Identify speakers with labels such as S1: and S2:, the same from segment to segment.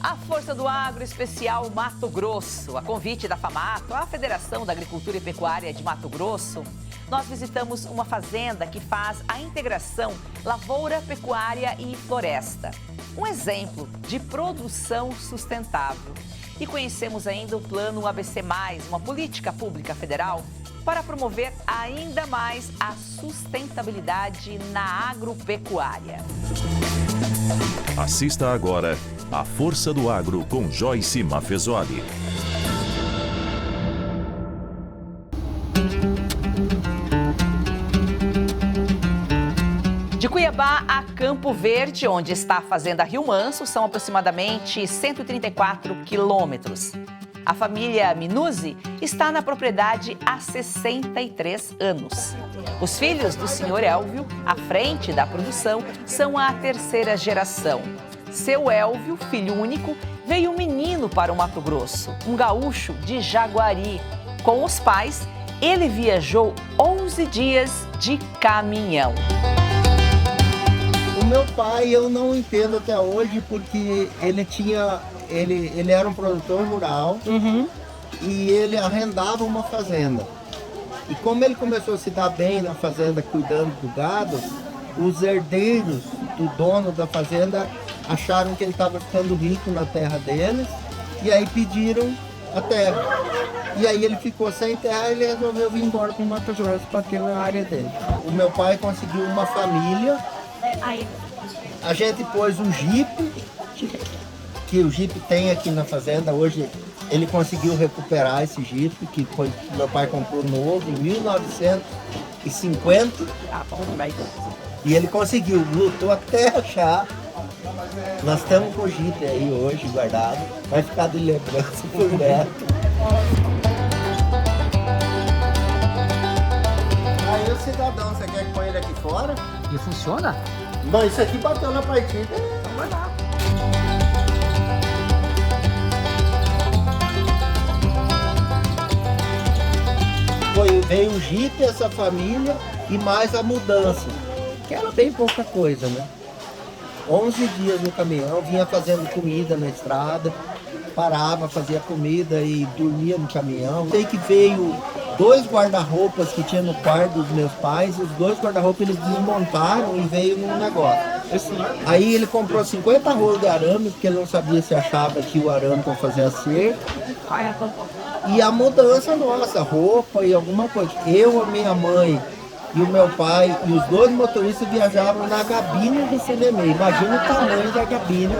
S1: A Força do Agro Especial Mato Grosso, a convite da FAMATO, a Federação da Agricultura e Pecuária de Mato Grosso, nós visitamos uma fazenda que faz a integração lavoura, pecuária e floresta. Um exemplo de produção sustentável. E conhecemos ainda o Plano ABC+, uma política pública federal para promover ainda mais a sustentabilidade na agropecuária.
S2: Assista agora a Força do Agro com Joyce Maffezoli.
S1: De Cuiabá a Campo Verde, onde está a Fazenda Rio Manso, são aproximadamente 134 quilômetros. A família Minuzzi está na propriedade há 63 anos. Os filhos do senhor Elvio, à frente da produção, são a terceira geração. Seu Elvio, filho único, veio menino para o Mato Grosso, um gaúcho de Jaguari. Com os pais, ele viajou 11 dias de caminhão.
S3: O meu pai eu não entendo até hoje porque ele era um produtor rural e ele arrendava uma fazenda. E como ele começou a se dar bem na fazenda cuidando do gado, os herdeiros do dono da fazenda acharam que ele estava ficando rico na terra deles e aí pediram a terra. E aí ele ficou sem terra e ele resolveu vir embora para o Mato Grosso para ter a área dele. O meu pai conseguiu uma família. A gente pôs um jipe, que o jipe tem aqui na fazenda. Hoje ele conseguiu recuperar esse jipe, que foi, meu pai comprou novo em 1950. E ele conseguiu, lutou até achar. Nós estamos com o jipe aí hoje guardado, vai ficar de lembrança por neto. Aí o cidadão, você quer que põe ele aqui fora?
S4: E funciona?
S3: Não, isso aqui bateu na partida, então vai lá. Veio o jipe, essa família e mais a mudança, que era bem pouca coisa, né? 11 dias no caminhão, vinha fazendo comida na estrada, parava, fazia comida e dormia no caminhão. Sei que veio 2 guarda-roupas que tinha no quarto dos meus pais, os 2 guarda-roupas eles desmontaram e veio num negócio. Aí ele comprou 50 rolos de arame, porque ele não sabia se achava aqui o arame para fazer a cerca. E a mudança nossa, roupa e alguma coisa. Eu, a minha mãe e o meu pai e os 2 motoristas viajavam na gabina do CNM. Imagina o tamanho da gabina.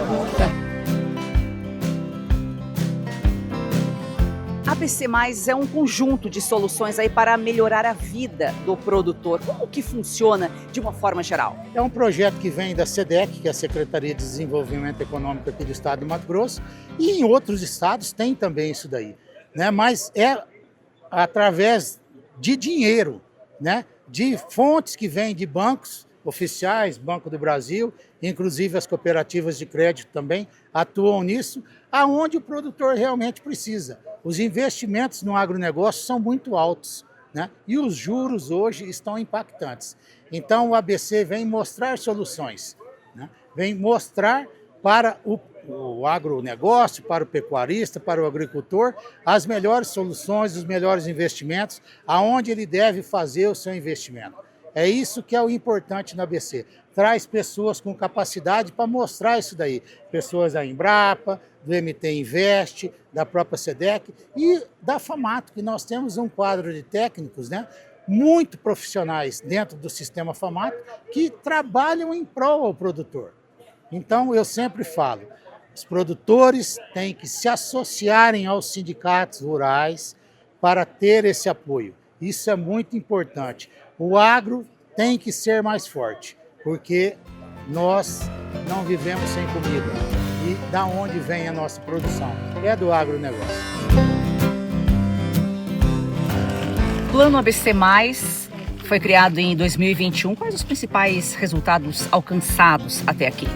S1: ABC+ é um conjunto de soluções aí para melhorar a vida do produtor. Como que funciona de uma forma geral?
S4: É um projeto que vem da SEDEC, que é a Secretaria de Desenvolvimento Econômico aqui do estado do Mato Grosso, e em outros estados tem também isso daí, né? Mas é através de dinheiro, né? De fontes que vêm de bancos oficiais, Banco do Brasil, inclusive as cooperativas de crédito também atuam nisso, aonde o produtor realmente precisa. Os investimentos no agronegócio são muito altos, né? E os juros hoje estão impactantes. Então o ABC vem mostrar soluções, né? Vem mostrar para o agronegócio, para o pecuarista, para o agricultor, as melhores soluções, os melhores investimentos, aonde ele deve fazer o seu investimento. É isso que é o importante na ABC. Traz pessoas com capacidade para mostrar isso daí. Pessoas da Embrapa, do MT Invest, da própria SEDEC e da FAMATO, que nós temos um quadro de técnicos, né, muito profissionais dentro do sistema FAMATO que trabalham em prol ao produtor. Então, eu sempre falo, os produtores têm que se associarem aos sindicatos rurais para ter esse apoio. Isso é muito importante. O agro tem que ser mais forte, porque nós não vivemos sem comida. E da onde vem a nossa produção? É do agronegócio.
S1: O Plano ABC+, foi criado em 2021. Quais os principais resultados alcançados até aqui?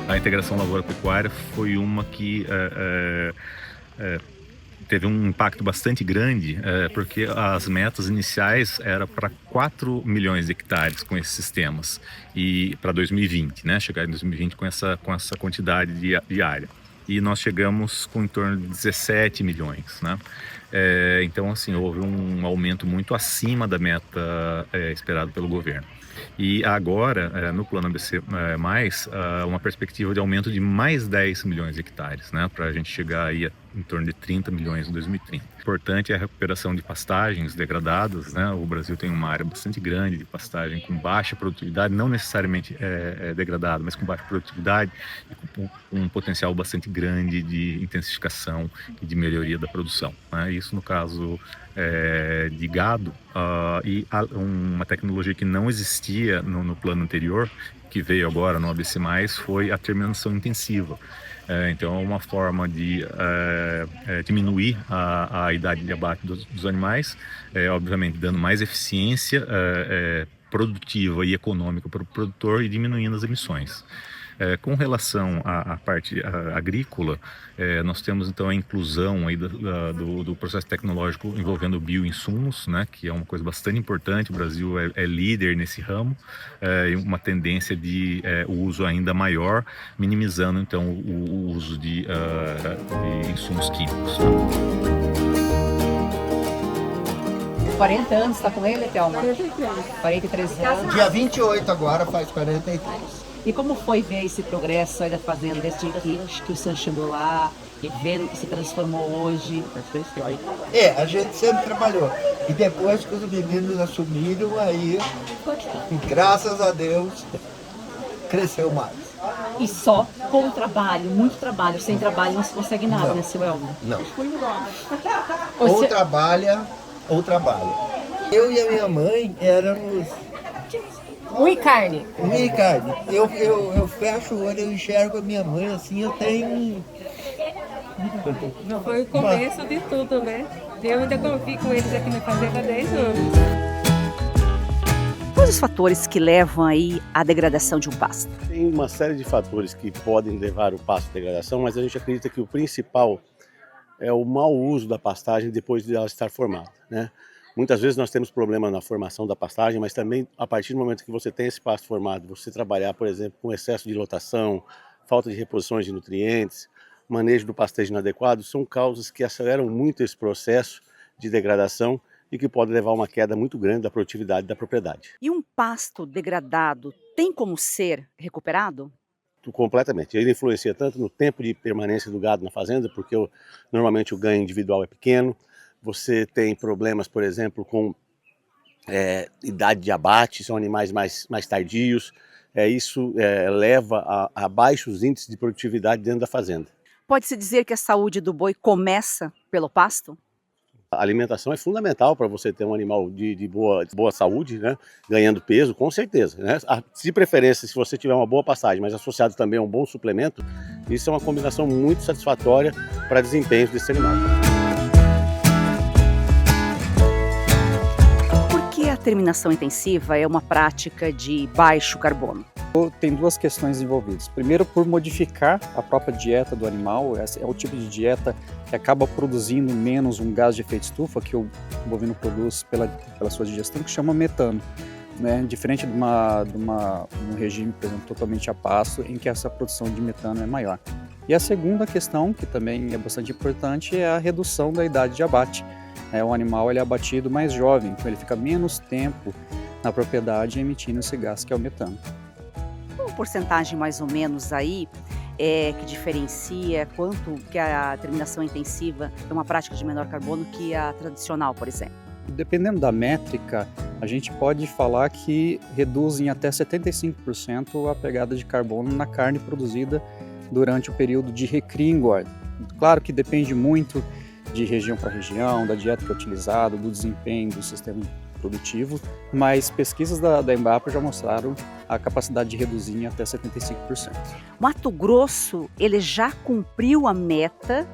S5: A integração lavoura-pecuária foi uma que teve um impacto bastante grande, porque as metas iniciais eram para 4 milhões de hectares com esses sistemas, e para 2020, né, chegar em 2020 com essa quantidade de área. e nós chegamos com em torno de 17 milhões, né? Então, assim, houve um aumento muito acima da meta esperada pelo governo. E agora, no Plano ABC+, uma perspectiva de aumento de mais 10 milhões de hectares, né, para a gente chegar aí em torno de 30 milhões em 2030. Importante é a recuperação de pastagens degradadas, né? O Brasil tem uma área bastante grande de pastagem com baixa produtividade, não necessariamente degradada, mas com baixa produtividade e com um potencial bastante grande de intensificação e de melhoria da produção, né? Isso no caso de gado, e uma tecnologia que não existia no plano anterior, que veio agora no ABC+, foi a terminação intensiva. Então é uma forma de diminuir a idade de abate dos animais, obviamente dando mais eficiência produtiva e econômica para o produtor e diminuindo as emissões. Com relação à parte agrícola, nós temos então a inclusão aí do processo tecnológico envolvendo bioinsumos, né, que é uma coisa bastante importante. O Brasil é líder nesse ramo, e uma tendência de uso ainda maior, minimizando então o uso de insumos químicos.
S1: 40 anos, está com ele, Thelma? 43 anos.
S3: Dia 28 agora faz 43.
S1: E como foi ver esse progresso aí da fazenda, desde que o senhor chegou lá e vendo que se transformou hoje?
S3: A gente sempre trabalhou. E depois que os meninos assumiram, aí, graças a Deus, cresceu mais.
S1: E só com o trabalho, muito trabalho. Sem trabalho não se consegue nada, né, seu Elmo?
S3: Não. Ou trabalha, ou trabalha. Eu e a minha mãe éramos...
S6: Ui, carne.
S3: Ui, carne. Eu fecho o olho, eu enxergo a minha mãe assim, eu tenho...
S6: Foi o começo de tudo, né? Eu ainda convivi com eles aqui na fazenda há 10 anos.
S1: Quais os fatores que levam aí à degradação de um pasto?
S7: Tem uma série de fatores que podem levar o pasto à degradação, mas a gente acredita que o principal é o mau uso da pastagem depois de ela estar formada, né? Muitas vezes nós temos problema na formação da pastagem, mas também a partir do momento que você tem esse pasto formado, você trabalhar, por exemplo, com excesso de lotação, falta de reposições de nutrientes, manejo do pastejo inadequado, são causas que aceleram muito esse processo de degradação e que pode levar a uma queda muito grande da produtividade da propriedade.
S1: E um pasto degradado tem como ser recuperado?
S7: Completamente. Ele influencia tanto no tempo de permanência do gado na fazenda, porque normalmente o ganho individual é pequeno. Você tem problemas, por exemplo, com idade de abate, são animais mais tardios. Isso leva a baixos índices de produtividade dentro da fazenda.
S1: Pode-se dizer que a saúde do boi começa pelo pasto?
S7: A alimentação é fundamental para você ter um animal de boa saúde, né? Ganhando peso, com certeza, né? De preferência, se você tiver uma boa pastagem, mas associado também a um bom suplemento, isso é uma combinação muito satisfatória para desempenho desse animal.
S1: A terminação intensiva é uma prática de baixo carbono.
S8: Tem duas questões envolvidas. Primeiro, por modificar a própria dieta do animal. Esse é o tipo de dieta que acaba produzindo menos um gás de efeito estufa que o bovino produz pela sua digestão, que chama metano, né? Diferente de um regime, por exemplo, totalmente a pasto, em que essa produção de metano é maior. E a segunda questão, que também é bastante importante, é a redução da idade de abate. O animal ele é abatido mais jovem, então ele fica menos tempo na propriedade emitindo esse gás que é o metano.
S1: Qual porcentagem mais ou menos aí que diferencia quanto que a terminação intensiva é uma prática de menor carbono que a tradicional, por exemplo?
S8: Dependendo da métrica, a gente pode falar que reduz em até 75% a pegada de carbono na carne produzida durante o período de recria e engorda. Claro que depende muito de região para região, da dieta que é utilizada, do desempenho do sistema produtivo, mas pesquisas da Embrapa já mostraram a capacidade de reduzir em até 75%.
S1: Mato Grosso, ele já cumpriu a meta,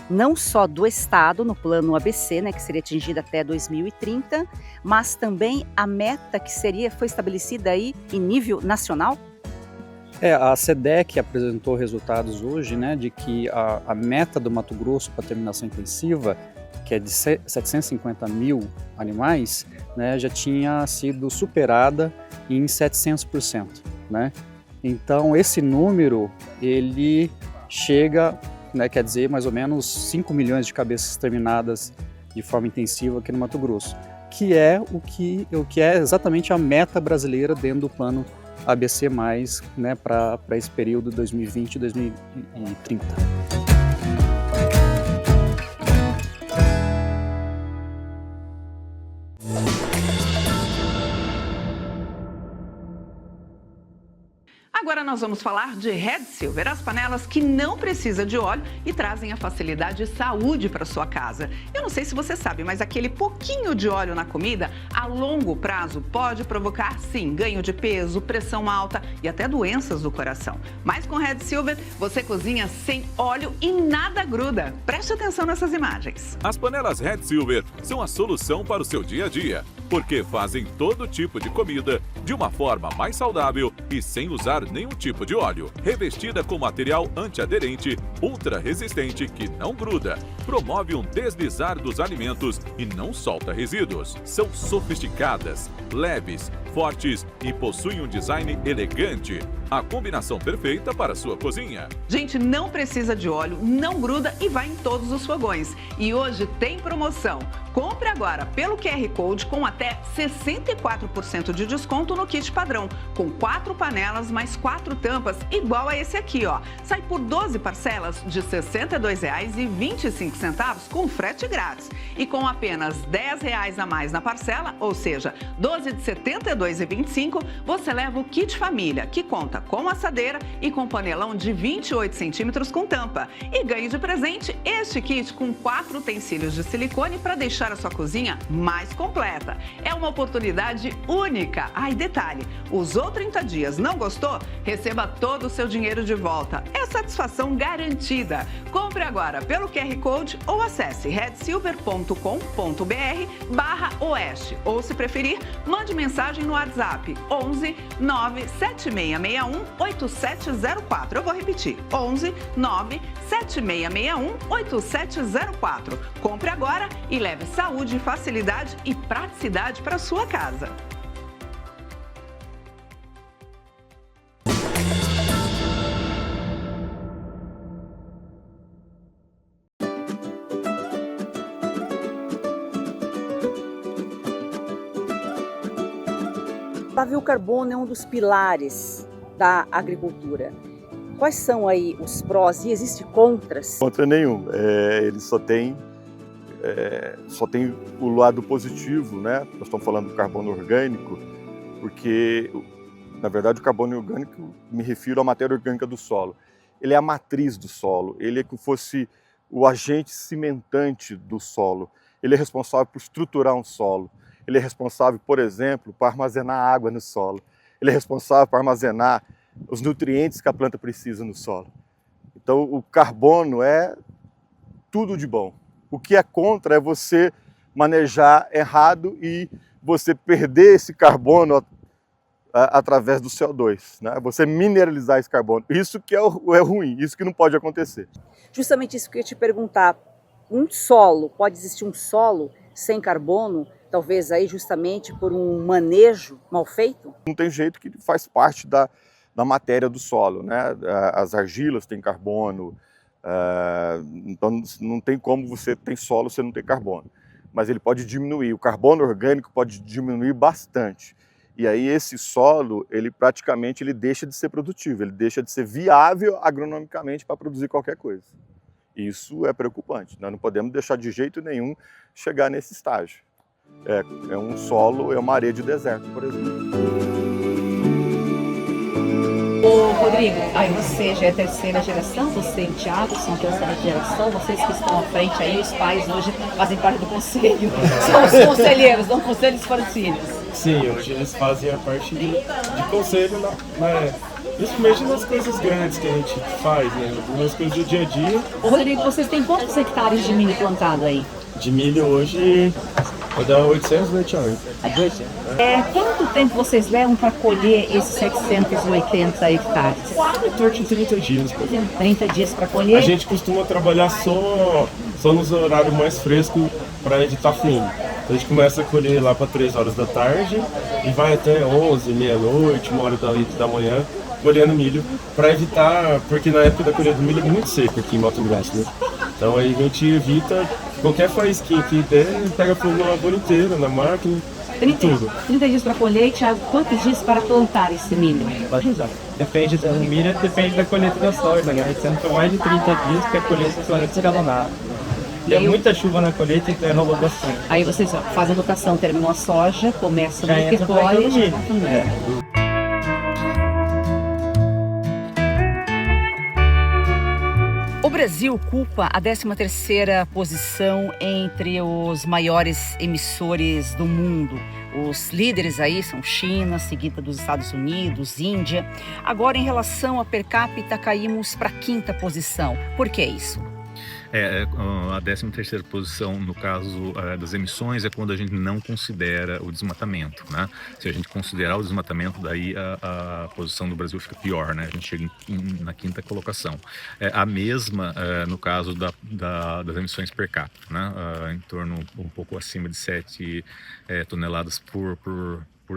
S1: não só do estado no plano ABC, né, que seria atingida até 2030, mas também a meta que foi estabelecida aí em nível nacional?
S8: A SEDEC apresentou resultados hoje, né, de que a meta do Mato Grosso para terminação intensiva, que é de 750 mil animais, né, já tinha sido superada em 700%. Né? Então esse número ele chega né, quer dizer mais ou menos 5 milhões de cabeças terminadas de forma intensiva aqui no Mato Grosso, que é o que é exatamente a meta brasileira dentro do plano ABC+, né, para esse período 2020 e 2030.
S9: Agora nós vamos falar de Red Silver, as panelas que não precisam de óleo e trazem a facilidade e saúde para sua casa. Eu não sei se você sabe, mas aquele pouquinho de óleo na comida, a longo prazo, pode provocar, sim, ganho de peso, pressão alta e até doenças do coração. Mas com Red Silver, você cozinha sem óleo e nada gruda. Preste atenção nessas imagens.
S2: As panelas Red Silver são a solução para o seu dia a dia, porque fazem todo tipo de comida de uma forma mais saudável e sem usar nenhum tipo de óleo. Revestida com material antiaderente, ultra resistente que não gruda, promove um deslizar dos alimentos e não solta resíduos. São sofisticadas, leves, fortes e possuem um design elegante. A combinação perfeita para a sua cozinha.
S9: Gente, não precisa de óleo, não gruda e vai em todos os fogões. E hoje tem promoção. Compre agora pelo QR Code com até 64% de desconto no kit padrão, com 4 panelas mais 4 tampas, igual a esse aqui, ó. Sai por 12 parcelas de R$ 62,25 com frete grátis. E com apenas R$ 10 a mais na parcela, ou seja, 12 de R$ 72,25, você leva o kit família, que conta com assadeira e com panelão de 28 centímetros com tampa. E ganhe de presente este kit com 4 utensílios de silicone para deixar a sua cozinha mais completa. É uma oportunidade única. Ai, detalhe, usou 30 dias, não gostou? Receba todo o seu dinheiro de volta. É satisfação garantida. Compre agora pelo QR Code ou acesse redsilver.com.br/oeste. Ou, se preferir, mande mensagem no WhatsApp 11 97661 8704. Eu vou repetir, 11 97661 8704. Compre agora e leve saúde, facilidade e praticidade para sua casa.
S10: O carbono é um dos pilares da agricultura. Quais são aí os prós e existem contras?
S11: Contra nenhum. Ele só tem o lado positivo, né? Nós estamos falando do carbono orgânico, porque, na verdade, o carbono orgânico, me refiro à matéria orgânica do solo. Ele é a matriz do solo, ele é como se fosse o agente cimentante do solo. Ele é responsável por estruturar um solo. Ele é responsável, por exemplo, por armazenar água no solo. Ele é responsável por armazenar os nutrientes que a planta precisa no solo. Então, o carbono é tudo de bom. O que é contra é você manejar errado e você perder esse carbono através do CO2, né? Você mineralizar esse carbono. Isso que é ruim, isso que não pode acontecer.
S10: Justamente isso que eu ia te perguntar. Pode existir um solo sem carbono, talvez aí justamente por um manejo mal feito?
S11: Não tem jeito, que faz parte da matéria do solo, né? As argilas têm carbono, então não tem como você tem solo, você não tem carbono. Mas ele pode diminuir, o carbono orgânico pode diminuir bastante. E aí esse solo, ele praticamente deixa de ser produtivo, ele deixa de ser viável agronomicamente para produzir qualquer coisa. Isso é preocupante, nós não podemos deixar de jeito nenhum chegar nesse estágio. É um solo, é uma areia de deserto, por exemplo.
S12: Ô Rodrigo, aí você já é terceira geração, você e o Thiago são terceira geração, vocês que estão à frente aí, os pais hoje fazem parte do conselho, são os conselheiros, dão conselhos para os filhos.
S13: Sim, hoje eles fazem a parte de conselho, principalmente nas coisas grandes que a gente faz, né? Nas coisas do dia a dia.
S12: Ô Rodrigo, vocês têm quantos hectares de milho plantado aí?
S13: De milho hoje vai dar 800 leitões.
S12: Quanto tempo vocês levam para colher esses 780 hectares?
S13: Em torno de 30 dias.
S12: 30 dias para colher?
S13: A gente costuma trabalhar só nos horários mais frescos para ele estar fino. Então a gente começa a colher lá para 3 horas da tarde e vai até 11, meia-noite, 1 hora da manhã. molhando milho para evitar, porque na época da colheita do milho é muito seco aqui em Mato Grosso, né? Então aí a gente evita qualquer faísquinha que der, pega fogo na lavoura inteira, na máquina, tudo.
S12: 30 dias para colher, Thiago, quantos dias para plantar esse milho?
S14: Depende do milho, depende da colheita da soja, né? Sendo mais de 30 dias porque a colheita só é escalonada. Tem muita chuva na colheita, então enrola bastante.
S12: Aí vocês fazem a rotação, terminam a soja, começam no
S14: entra
S12: petróleo. O Brasil ocupa a 13ª posição entre os maiores emissores do mundo. Os líderes aí são China, seguida dos Estados Unidos, Índia. Agora, em relação a per capita, caímos para a 5ª posição. Por que isso?
S5: A 13ª posição, no caso das emissões, é quando a gente não considera o desmatamento, né? Se a gente considerar o desmatamento, daí a posição do Brasil fica pior, né? A gente chega na 5ª colocação. A mesma no caso das emissões per capita, né? Em torno um pouco acima de 7 toneladas por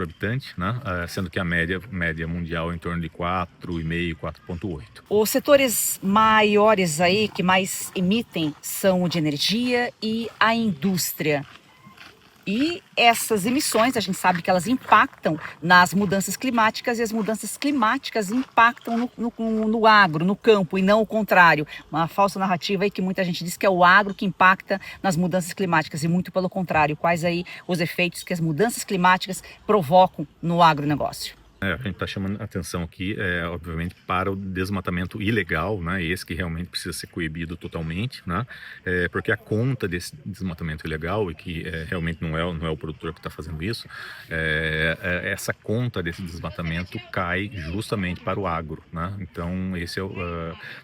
S5: habitante, né? Sendo que a média mundial é em torno de 4,5, 4,8.
S12: Os setores maiores aí que mais emitem são o de energia e a indústria. E essas emissões, a gente sabe que elas impactam nas mudanças climáticas e as mudanças climáticas impactam no agro, no campo e não o contrário. Uma falsa narrativa aí que muita gente diz que é o agro que impacta nas mudanças climáticas e muito pelo contrário. Quais aí os efeitos que as mudanças climáticas provocam no agronegócio?
S5: A gente está chamando a atenção aqui, obviamente, para o desmatamento ilegal, né? Esse que realmente precisa ser coibido totalmente, né? Porque a conta desse desmatamento ilegal, e que realmente não é o produtor que está fazendo isso, essa conta desse desmatamento cai justamente para o agro, né? Então, esse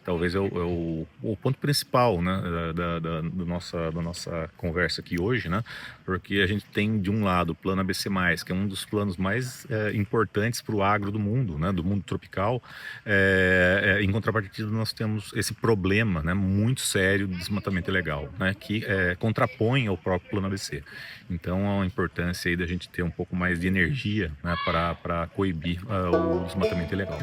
S5: talvez é o ponto principal, né? da nossa conversa aqui hoje, né? Porque a gente tem, de um lado, o Plano ABC+, que é um dos planos mais importantes para o agro do mundo, né, do mundo tropical. Em contrapartida, nós temos esse problema, né, muito sério de desmatamento ilegal, né, que contrapõe ao próprio Plano ABC. Então, há uma importância aí da gente ter um pouco mais de energia, né, para coibir o desmatamento ilegal.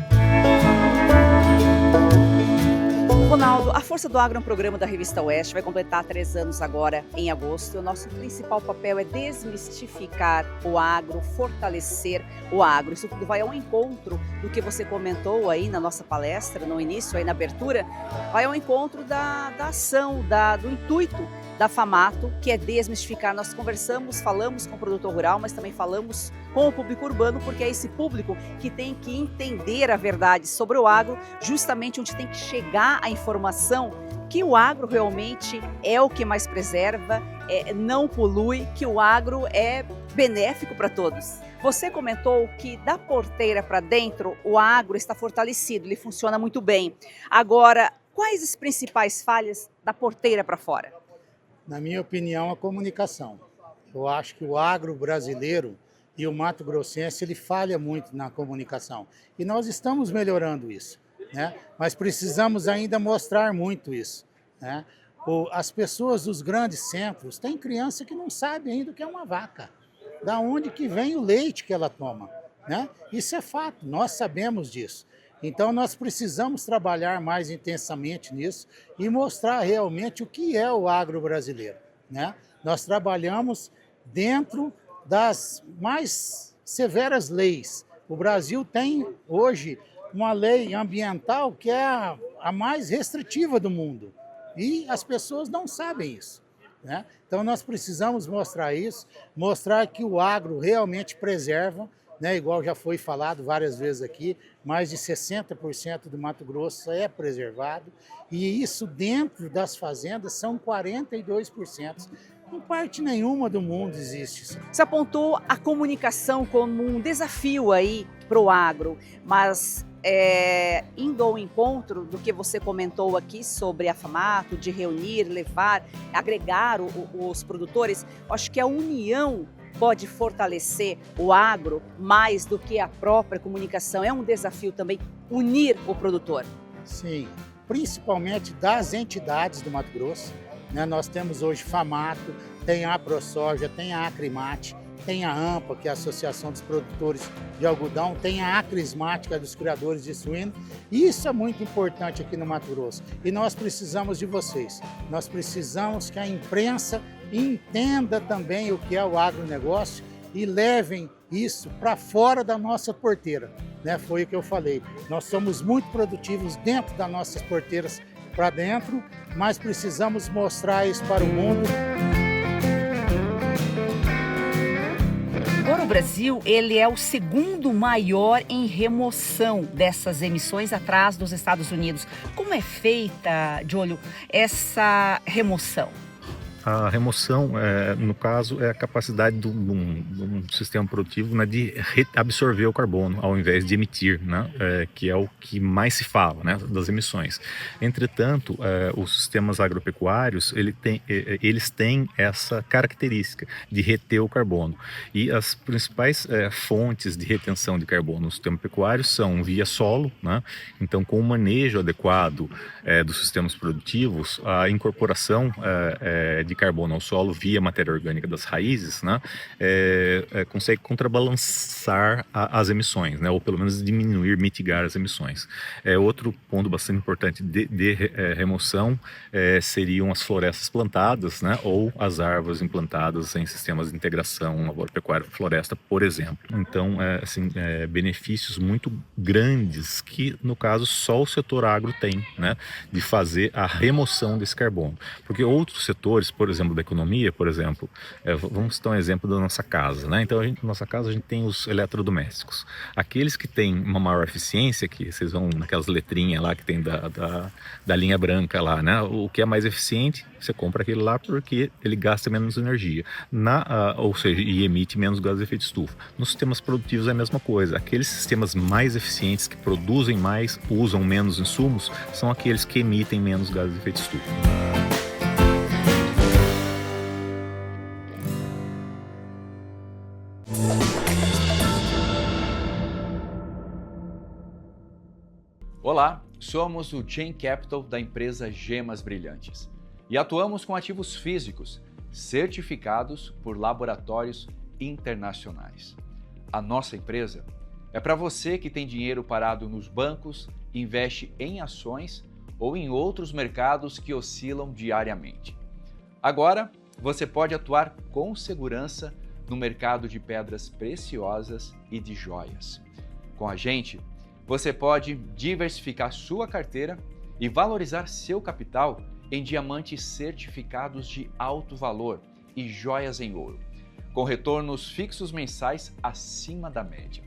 S10: Ronaldo, a Força do Agro é um programa da Revista Oeste, vai completar 3 anos agora em agosto. O nosso principal papel é desmistificar o agro, fortalecer o agro. Isso tudo vai ao encontro do que você comentou aí na nossa palestra, no início, aí na abertura, vai ao encontro da ação, do intuito da FAMATO, que é desmistificar. Nós falamos com o produtor rural, mas também falamos com o público urbano, porque é esse público que tem que entender a verdade sobre o agro, justamente onde tem que chegar a informação que o agro realmente é o que mais preserva, não polui, que o agro é benéfico para todos. Você comentou que da porteira para dentro o agro está fortalecido, ele funciona muito bem. Agora, quais as principais falhas da porteira para fora?
S4: Na minha opinião, a comunicação. Eu acho que o agro brasileiro e o Mato Grossense, ele falha muito na comunicação. E nós estamos melhorando isso, né? Mas precisamos ainda mostrar muito isso, né? As pessoas dos grandes centros, tem criança que não sabe ainda o que é uma vaca. Da onde que vem o leite que ela toma, né? Isso é fato, nós sabemos disso. Então, nós precisamos trabalhar mais intensamente nisso e mostrar realmente o que é o agro brasileiro, né? Nós trabalhamos dentro das mais severas leis. O Brasil tem hoje uma lei ambiental que é a mais restritiva do mundo e as pessoas não sabem isso, né? Então, nós precisamos mostrar isso, mostrar que o agro realmente preserva, né, igual já foi falado várias vezes aqui, mais de 60% do Mato Grosso é preservado, e isso dentro das fazendas são 42%. Em parte nenhuma do mundo existe isso.
S10: Você apontou a comunicação como um desafio aí para o agro, mas indo ao encontro do que você comentou aqui sobre a FAMATO, de reunir, levar, agregar os produtores, acho que a união pode fortalecer o agro mais do que a própria comunicação. É um desafio também unir o produtor.
S4: Sim, principalmente das entidades do Mato Grosso, né? Nós temos hoje FAMATO, tem a ProSoja, tem a Acrimate, tem a AMPA, que é a Associação dos Produtores de Algodão, tem a Acrismática dos Criadores de Suíno. E isso é muito importante aqui no Mato Grosso. E nós precisamos de vocês. Nós precisamos que a imprensa entenda também o que é o agronegócio e levem isso para fora da nossa porteira. Né? Foi o que eu falei. Nós somos muito produtivos dentro das nossas porteiras para dentro, mas precisamos mostrar isso para o mundo.
S10: Agora o Brasil, ele é o segundo maior em remoção dessas emissões, atrás dos Estados Unidos. Como é feita, Júlio, essa remoção?
S5: A remoção, no caso, é a capacidade de um sistema produtivo, né, de absorver o carbono ao invés de emitir, né, que é o que mais se fala, né, das emissões. Entretanto, os sistemas agropecuários eles têm essa característica de reter o carbono. E as principais fontes de retenção de carbono no sistema pecuário são via solo, né, então com o manejo adequado dos sistemas produtivos, a incorporação de carbono ao solo via matéria orgânica das raízes, né, consegue contrabalançar as emissões, né, ou pelo menos diminuir, mitigar as emissões. Outro ponto bastante importante de remoção seriam as florestas plantadas, né, ou as árvores implantadas em sistemas de integração lavoura-pecuária-floresta, por exemplo. Então, benefícios muito grandes que, no caso, só o setor agro tem, né, de fazer a remoção desse carbono. Porque outros setores, por exemplo, da economia, por exemplo, vamos citar um exemplo da nossa casa, né? Então, na nossa casa a gente tem os eletrodomésticos. Aqueles que têm uma maior eficiência, que vocês vão naquelas letrinhas lá que tem da linha branca lá, né? O que é mais eficiente, você compra aquele lá porque ele gasta menos energia, ou seja, e emite menos gases de efeito estufa. Nos sistemas produtivos é a mesma coisa. Aqueles sistemas mais eficientes, que produzem mais, usam menos insumos, são aqueles que emitem menos gases de efeito estufa.
S15: Olá, somos o Chain Capital da empresa Gemas Brilhantes e atuamos com ativos físicos certificados por laboratórios internacionais. A nossa empresa é para você que tem dinheiro parado nos bancos, investe em ações ou em outros mercados que oscilam diariamente. Agora, você pode atuar com segurança no mercado de pedras preciosas e de joias. Com a gente, você pode diversificar sua carteira e valorizar seu capital em diamantes certificados de alto valor e joias em ouro, com retornos fixos mensais acima da média.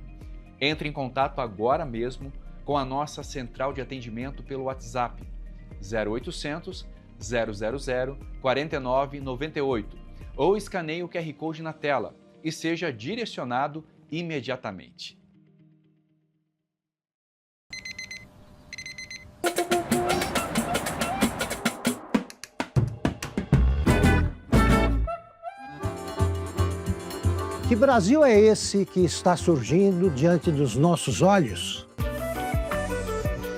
S15: Entre em contato agora mesmo com a nossa central de atendimento pelo WhatsApp 0800 000 4998 ou escaneie o QR Code na tela e seja direcionado imediatamente.
S16: Que Brasil é esse que está surgindo diante dos nossos olhos?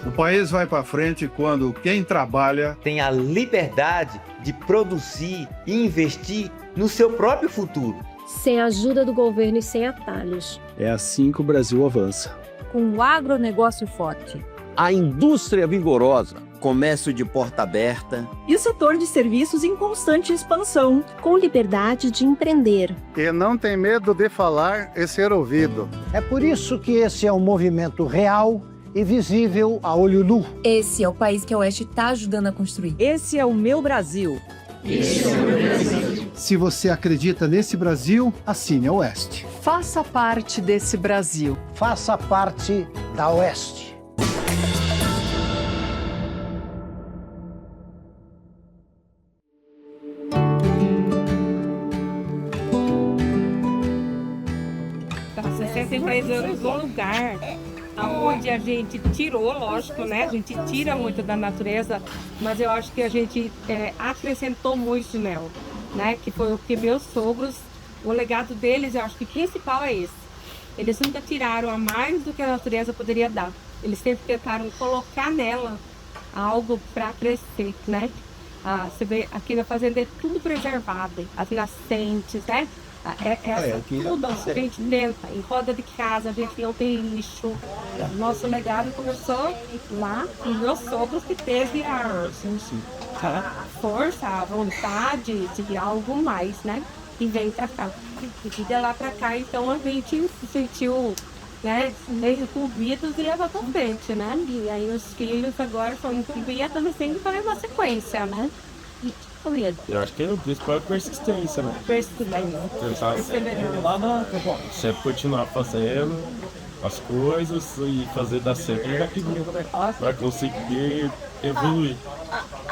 S17: O país vai para frente quando quem trabalha
S18: tem a liberdade de produzir e investir no seu próprio futuro.
S19: Sem a ajuda do governo e sem atalhos.
S20: É assim que o Brasil avança.
S19: Com o agronegócio forte.
S20: A indústria vigorosa. Comércio de porta aberta.
S21: E o setor de serviços em constante expansão.
S19: Com liberdade de empreender.
S17: E não tem medo de falar e ser ouvido.
S16: É por isso que esse é um movimento real e visível a olho nu.
S22: Esse é o país que a Oeste está ajudando a construir.
S21: Esse é o meu Brasil.
S22: Esse é o meu Brasil.
S23: Se você acredita nesse Brasil, assine a Oeste.
S21: Faça parte desse Brasil.
S16: Faça parte da Oeste.
S6: €63 o lugar onde a gente tirou, lógico, né? A gente tira muito da natureza, mas eu acho que a gente acrescentou muito nela, né? Que foi o que meus sogros, o legado deles, eu acho que o principal é esse. Eles nunca tiraram a mais do que a natureza poderia dar. Eles sempre tentaram colocar nela algo para crescer, né? Você vê aqui na fazenda é tudo preservado, as nascentes, né? Tudo a gente tenta, em roda de casa, a gente não tem lixo. Nosso legado começou lá com meus sogros que teve a força, a vontade de algo mais, né? E vem pra cá. E de lá pra cá, então a gente se sentiu, né, meio incumbidos e leva pra frente, né? E aí os filhos agora são incumbidos e adolescentes para uma sequência, né?
S13: Eu acho que o principal é a persistência, né? Tentar sempre continuar fazendo as coisas e fazer dar certo para conseguir evoluir.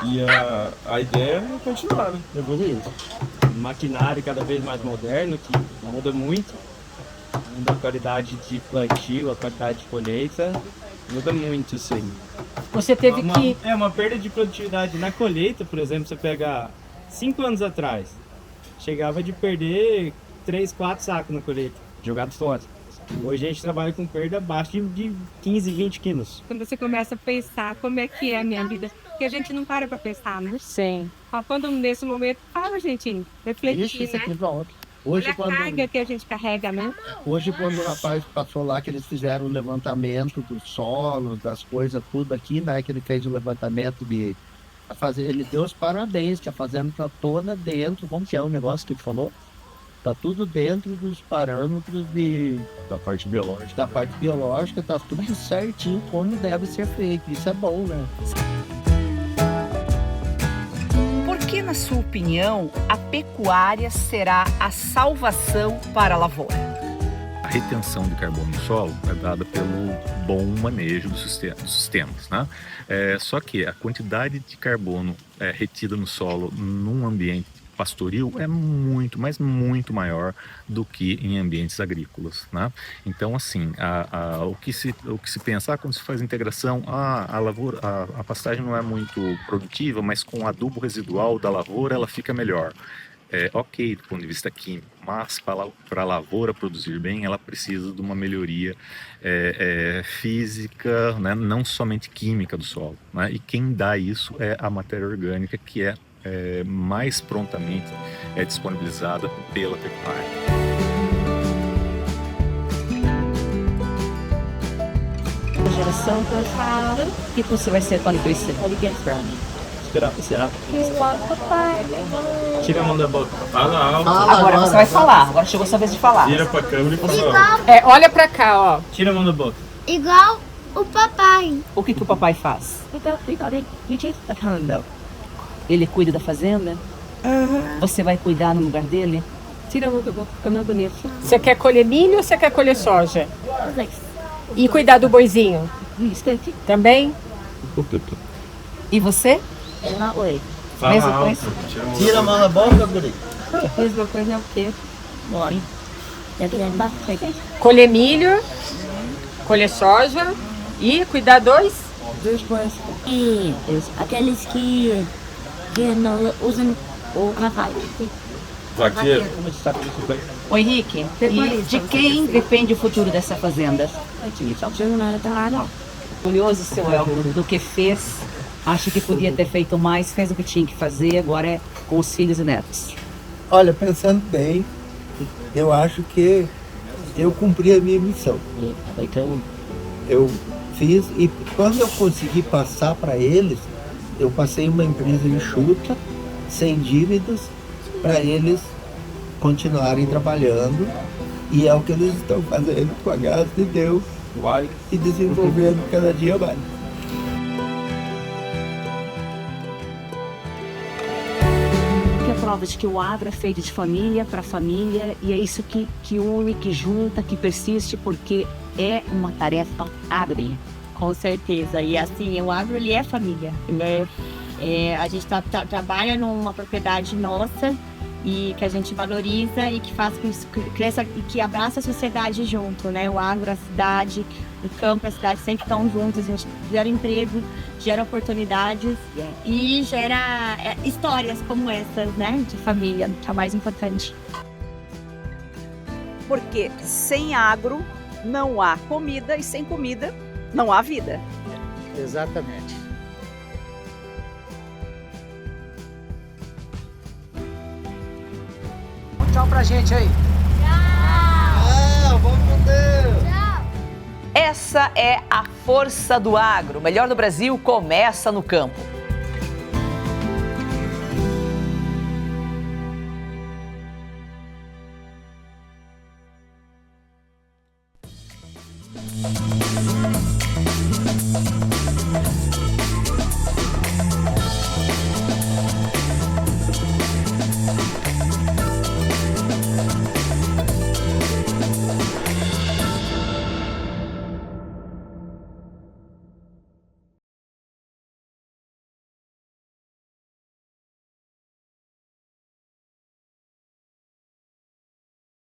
S13: E a ideia é continuar, né? Evoluir.
S14: Maquinário cada vez mais moderno, que muda muito. Muda a qualidade de plantio, a qualidade de colheita. Muda muito, sim.
S6: Você teve que...
S14: É uma perda de produtividade na colheita, por exemplo, você pega 5 anos atrás, chegava de perder 3, 4 sacos na colheita, jogados fora. Hoje a gente trabalha com perda abaixo de 15, 20 quilos.
S6: Quando você começa a pensar como é que é a minha vida, porque a gente não para pra pensar, né?
S21: Sim.
S6: Quando nesse momento, para, gente, refletir,
S16: Isso aqui
S6: né?
S16: volta. Hoje,
S6: Olha a carga que a gente carrega, né?
S16: Hoje, quando o rapaz passou lá, que eles fizeram o levantamento do solo, das coisas, tudo aqui, né? Que ele fez o levantamento de fazer, ele deu os parabéns, que a fazenda tá toda dentro, como que é o negócio que ele falou? Tá tudo dentro dos parâmetros
S13: da parte biológica.
S16: Da parte biológica, tá tudo certinho como deve ser feito. Isso é bom, né?
S10: Por que, na sua opinião, a pecuária será a salvação para a lavoura?
S5: A retenção de carbono no solo é dada pelo bom manejo dos sistemas, né? Só que a quantidade de carbono retida no solo num ambiente pastoril é muito, mas muito maior do que em ambientes agrícolas, né? Então, assim, o que se pensa quando se faz integração, a lavoura, a pastagem não é muito produtiva, mas com o adubo residual da lavoura ela fica melhor. Ok, do ponto de vista químico, mas para a lavoura produzir bem, ela precisa de uma melhoria física, né? Não somente química do solo, né? E quem dá isso é a matéria orgânica, que é mais prontamente disponibilizada pela pecuária.
S12: Geração cansada, que você vai ser quando crescer?
S14: Será? Tira a mão da boca.
S13: Fala alto.
S10: Agora você vai falar. Agora chegou a sua vez de falar.
S13: Vira pra câmera e fala.
S6: Olha pra cá, ó.
S14: Tira a mão da boca.
S1: Igual o papai.
S10: O que o papai faz? Ele cuida da fazenda? Você vai cuidar no lugar dele?
S6: Tira a mão da boca, fica mais bonito. Você quer colher milho ou você quer colher soja? E cuidar do boizinho? Também?
S10: E você?
S13: Mesma coisa?
S16: Tira a mão da boca, guri.
S6: Mesma coisa é o quê? Colher milho, colher soja e cuidar dos bois.
S1: E aqueles que não usam o cavalo.
S13: Vaqueiro.
S10: Ô Henrique, e de quem depende o futuro dessa fazenda? Orgulhoso, seu Elvio, do que fez. Acha que podia ter feito mais, fez o que tinha que fazer, agora é com os filhos e netos.
S16: Olha, pensando bem, eu acho que eu cumpri a minha missão. Então, eu fiz, e quando eu consegui passar para eles, eu passei uma empresa enxuta, sem dívidas, para eles continuarem trabalhando, e é o que eles estão fazendo com a graça de Deus, e desenvolvendo cada dia mais.
S12: Prova de que o agro é feito de família para família, e é isso que une, que junta, que persiste, porque é uma tarefa árdua.
S3: Com certeza, e assim, o agro ele é família, né? A gente trabalha numa propriedade nossa e que a gente valoriza e que faz com que cresça e que abraça a sociedade junto, né? O agro, a cidade, o campo, a cidade sempre estão juntos, a gente gera emprego, gera oportunidades e gera histórias como essas, né? De família, que é o mais importante.
S10: Porque sem agro não há comida e sem comida não há vida.
S4: Exatamente.
S2: tchau pra gente aí.
S18: Tchau, vamos com Deus.
S10: Essa é a força do agro. O melhor do Brasil começa no campo.